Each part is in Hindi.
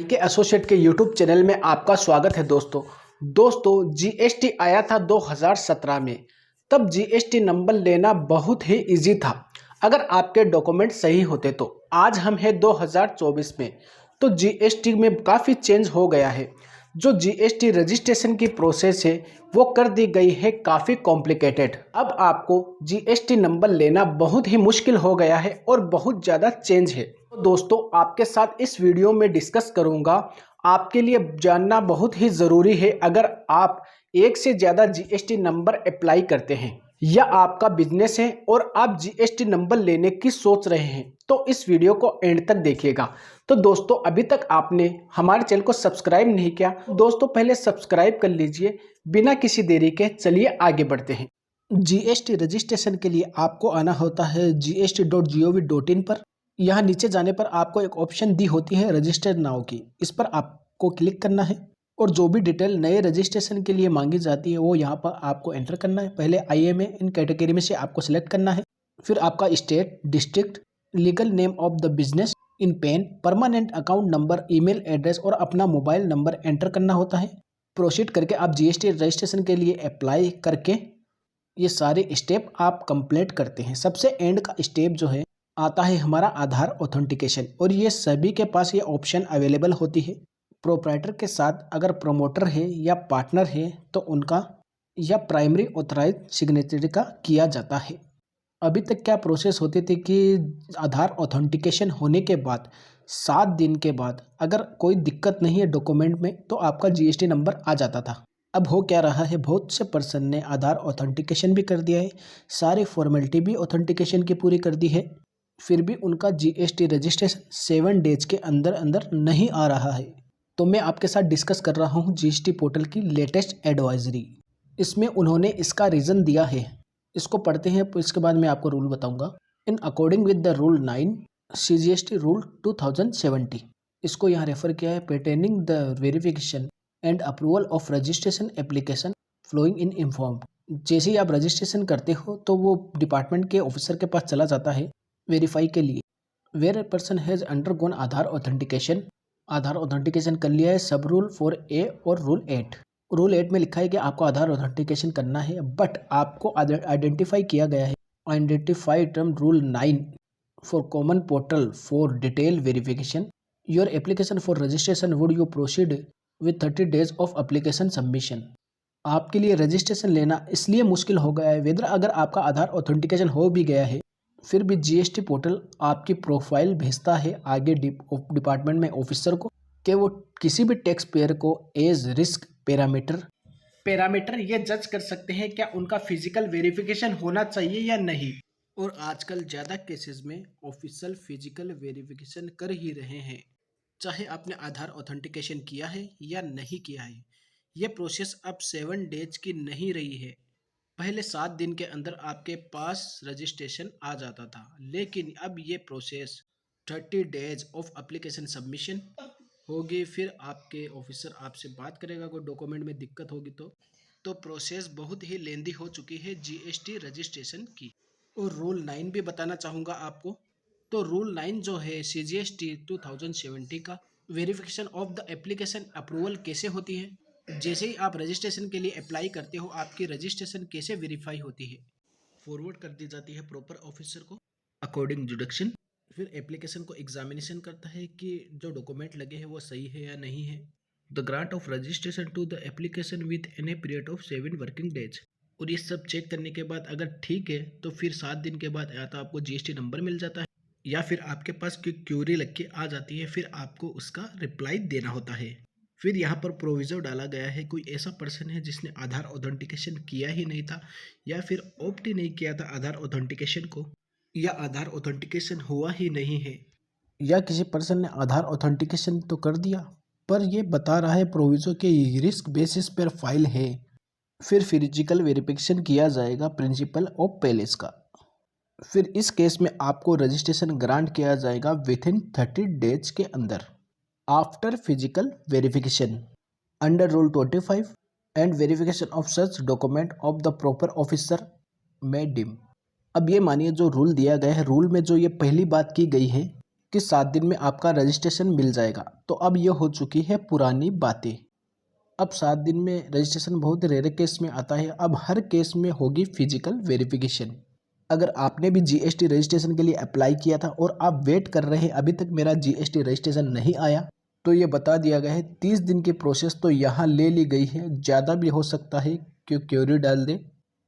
के एसोसिएट के यूट्यूब चैनल में आपका स्वागत है दोस्तों जीएसटी आया था 2017 में। तब जीएसटी नंबर लेना बहुत ही इजी था अगर आपके डॉक्यूमेंट सही होते तो। आज हम हैं 2024 में, तो जीएसटी में काफ़ी चेंज हो गया है। जो जीएसटी रजिस्ट्रेशन की प्रोसेस है वो कर दी गई है काफ़ी कॉम्प्लिकेटेड। अब आपको जीएसटी नंबर लेना बहुत ही मुश्किल हो गया है और बहुत ज़्यादा चेंज है। तो दोस्तों आपके साथ इस वीडियो में डिस्कस करूंगा। आपके लिए जानना बहुत ही ज़रूरी है अगर आप एक से ज़्यादा जीएसटी नंबर अप्लाई करते हैं या आपका बिजनेस है और आप जीएसटी नंबर लेने की सोच रहे हैं, तो इस वीडियो को एंड तक देखिएगा। तो दोस्तों अभी तक आपने हमारे चैनल को सब्सक्राइब नहीं किया, दोस्तों पहले सब्सक्राइब कर लीजिए। बिना किसी देरी के चलिए आगे बढ़ते हैं। जीएसटी रजिस्ट्रेशन के लिए आपको आना होता है gst.gov.in पर। यहाँ नीचे जाने पर आपको एक ऑप्शन दी होती है रजिस्टर नाउ की, इस पर आपको क्लिक करना है और जो भी डिटेल नए रजिस्ट्रेशन के लिए मांगी जाती है वो यहाँ पर आपको एंटर करना है। पहले आईएमए इन कैटेगरी में से आपको सिलेक्ट करना है, फिर आपका state, district, legal name of the business in pen, permanent account number, email address और अपना मोबाइल नंबर एंटर करना होता है। प्रोसीड करके आप जीएसटी रजिस्ट्रेशन के लिए अप्लाई करके ये सारे स्टेप आप कंप्लीट करते हैं। सबसे एंड का स्टेप जो है आता है हमारा आधार ऑथेंटिकेशन, और ये सभी के पास ये ऑप्शन अवेलेबल होती है। प्रोप्राइटर के साथ अगर प्रमोटर है या पार्टनर है तो उनका या प्राइमरी ऑथराइज सिग्नेचरी का किया जाता है। अभी तक क्या प्रोसेस होती थी कि आधार ऑथेंटिकेशन होने के बाद 7 दिन के बाद अगर कोई दिक्कत नहीं है डॉक्यूमेंट में तो आपका जीएसटी नंबर आ जाता था। अब हो क्या रहा है, बहुत से पर्सन ने आधार ऑथेंटिकेशन भी कर दिया है, सारी फॉर्मेलिटी भी ऑथेंटिकेशन की पूरी कर दी है, फिर भी उनका जीएसटी रजिस्ट्रेशन 7 डेज के अंदर अंदर नहीं आ रहा है। तो मैं आपके साथ डिस्कस कर रहा हूँ जीएसटी पोर्टल की लेटेस्ट एडवाइजरी। इसमें उन्होंने इसका रीज़न दिया है, इसको पढ़ते हैं, इसके बाद मैं आपको रूल बताऊंगा। In according with the rule 9 CGST rule 2070, इसको यहाँ रेफर किया है, pertaining the verification and approval of registration application flowing in inform. जैसे ही आप रजिस्ट्रेशन करते हो तो वो डिपार्टमेंट के ऑफिसर के पास चला जाता है वेरीफाई के लिए। Where a person has undergone Aadhaar authentication, Aadhaar authentication कर लिया है, सब रूल 4A और रूल 8। रूल 8 में लिखा है कि आपको आधार ऑथेंटिकेशन करना है, बट आपको आइडेंटिफाई किया गया है identify term rule 9 for common portal for detail verification. Your application for registration would you proceed with 30 days of application submission. आपके लिए रजिस्ट्रेशन लेना इसलिए मुश्किल हो गया है, वेदर अगर आपका आधार ऑथेंटिकेशन हो भी गया है फिर भी जीएसटी पोर्टल आपकी प्रोफाइल भेजता है आगे डिपार्टमेंट में ऑफिसर को कि वो किसी भी टैक्स पेयर को एज रिस्क पैरामीटर ये जज कर सकते हैं क्या उनका फिजिकल वेरिफिकेशन होना चाहिए या नहीं। और आजकल ज़्यादा केसेस में ऑफिशियल फिजिकल वेरिफिकेशन कर ही रहे हैं, चाहे आपने आधार ऑथेंटिकेशन किया है या नहीं किया है। ये प्रोसेस अब 7 डेज की नहीं रही है। पहले 7 दिन के अंदर आपके पास रजिस्ट्रेशन आ जाता था, लेकिन अब ये process 30 days of application submission होगी। फिर आपके ऑफिसर आपसे बात करेगा कोई डॉक्यूमेंट में दिक्कत होगी तो प्रोसेस बहुत ही लेंदी हो चुकी है जीएसटी रजिस्ट्रेशन की। और रूल 9 भी बताना चाहूँगा आपको। तो रूल 9 जो है CGST 2070 का, verification of the application approval कैसे होती है। जैसे ही आप रजिस्ट्रेशन के लिए अप्लाई करते हो आपकी रजिस्ट्रेशन कैसे वेरीफाई होती है, फॉरवर्ड कर दी जाती है प्रॉपर ऑफिसर को अकॉर्डिंग जुडिक्शन। फिर एप्लीकेशन को एग्जामिनेशन करता है कि जो डॉक्यूमेंट लगे हैं वो सही है या नहीं है। The grant of registration to the application with any period of 7 working days. और ये सब चेक करने के बाद अगर ठीक है तो फिर 7 दिन के बाद या तो आपको जीएसटी नंबर मिल जाता है या फिर आपके पास कोई क्यूरी लग के आ जाती है, फिर आपको उसका रिप्लाई देना होता है। फिर यहाँ पर प्रोविजो डाला गया है, कोई ऐसा पर्सन है जिसने आधार ऑथेंटिकेशन किया ही नहीं था या फिर ऑप्ट ही नहीं किया था आधार ऑथेंटिकेशन को, या आधार ऑथेंटिकेशन हुआ ही नहीं है, या किसी पर्सन ने आधार ऑथेंटिकेशन तो कर दिया पर ये बता रहा है प्रोविजो के रिस्क बेसिस पर फाइल है, फिर फिजिकल वेरिफिकेशन किया जाएगा प्रिंसिपल ऑफ पैलेस का। फिर इस केस में आपको रजिस्ट्रेशन ग्रांट किया जाएगा विद इन 30 डेज के अंदर after physical verification under rule 25 and verification of such document of the proper officer may dim. अब ये मानिए जो रूल दिया गया है, रूल में जो ये पहली बात की गई है कि 7 दिन में आपका रजिस्ट्रेशन मिल जाएगा। तो अब ये हो चुकी है पुरानी बातें। अब 7 दिन में रजिस्ट्रेशन बहुत रेयर केस में आता है। अब हर केस में होगी फिजिकल वेरिफिकेशन। अगर आपने भी जीएसटी रजिस्ट्रेशन के लिए अप्लाई किया था और आप वेट कर रहे हैं अभी तक मेरा जीएसटी रजिस्ट्रेशन नहीं आया, तो ये बता दिया गया है 30 दिन की प्रोसेस तो यहाँ ले ली गई है। ज़्यादा भी हो सकता है क्योरी डाल दे,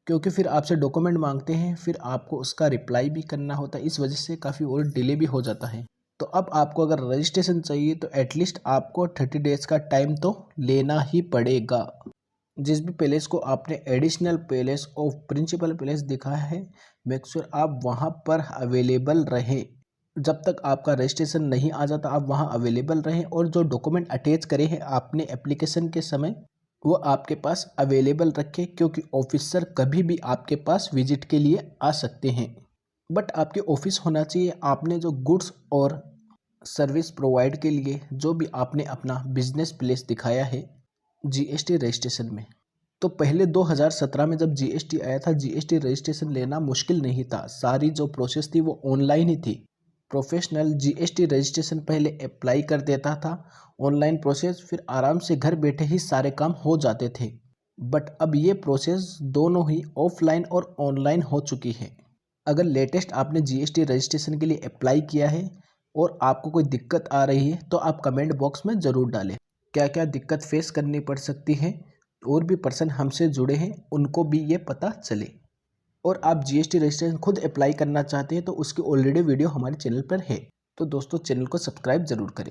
क्योंकि फिर आपसे डॉक्यूमेंट मांगते हैं, फिर आपको उसका रिप्लाई भी करना होता है। इस वजह से काफ़ी और डिले भी हो जाता है। तो अब आपको अगर रजिस्ट्रेशन चाहिए तो एटलीस्ट आपको 30 डेज़ का टाइम तो लेना ही पड़ेगा। जिस भी पैलेस को आपने additional place of principal place दिखाया है, मेक श्योर आप वहाँ पर अवेलेबल रहें। जब तक आपका रजिस्ट्रेशन नहीं आ जाता आप वहाँ अवेलेबल रहें, और जो डॉक्यूमेंट अटैच करे हैं आपने एप्लीकेशन के समय वो आपके पास अवेलेबल रखें, क्योंकि ऑफिसर कभी भी आपके पास विजिट के लिए आ सकते हैं। बट आपके ऑफिस होना चाहिए। आपने जो गुड्स और सर्विस प्रोवाइड के लिए जो भी आपने अपना बिजनेस प्लेस दिखाया है जीएसटी रजिस्ट्रेशन में, तो पहले 2017 में जब जीएसटी आया था, जीएसटी रजिस्ट्रेशन लेना मुश्किल नहीं था। सारी जो प्रोसेस थी वो ऑनलाइन ही थी। प्रोफेशनल जीएसटी रजिस्ट्रेशन पहले अप्लाई कर देता था, ऑनलाइन प्रोसेस, फिर आराम से घर बैठे ही सारे काम हो जाते थे। बट अब ये प्रोसेस दोनों ही ऑफलाइन और ऑनलाइन हो चुकी है। अगर लेटेस्ट आपने जीएसटी रजिस्ट्रेशन के लिए अप्लाई किया है और आपको कोई दिक्कत आ रही है तो आप कमेंट बॉक्स में ज़रूर डालें। क्या क्या दिक्कत फेस करनी पड़ सकती है, और भी पर्सन हमसे जुड़े हैं उनको भी ये पता चले। और आप जीएसटी रजिस्ट्रेशन खुद अप्लाई करना चाहते हैं तो उसकी ऑलरेडी वीडियो हमारे चैनल पर है। तो दोस्तों चैनल को सब्सक्राइब ज़रूर करें।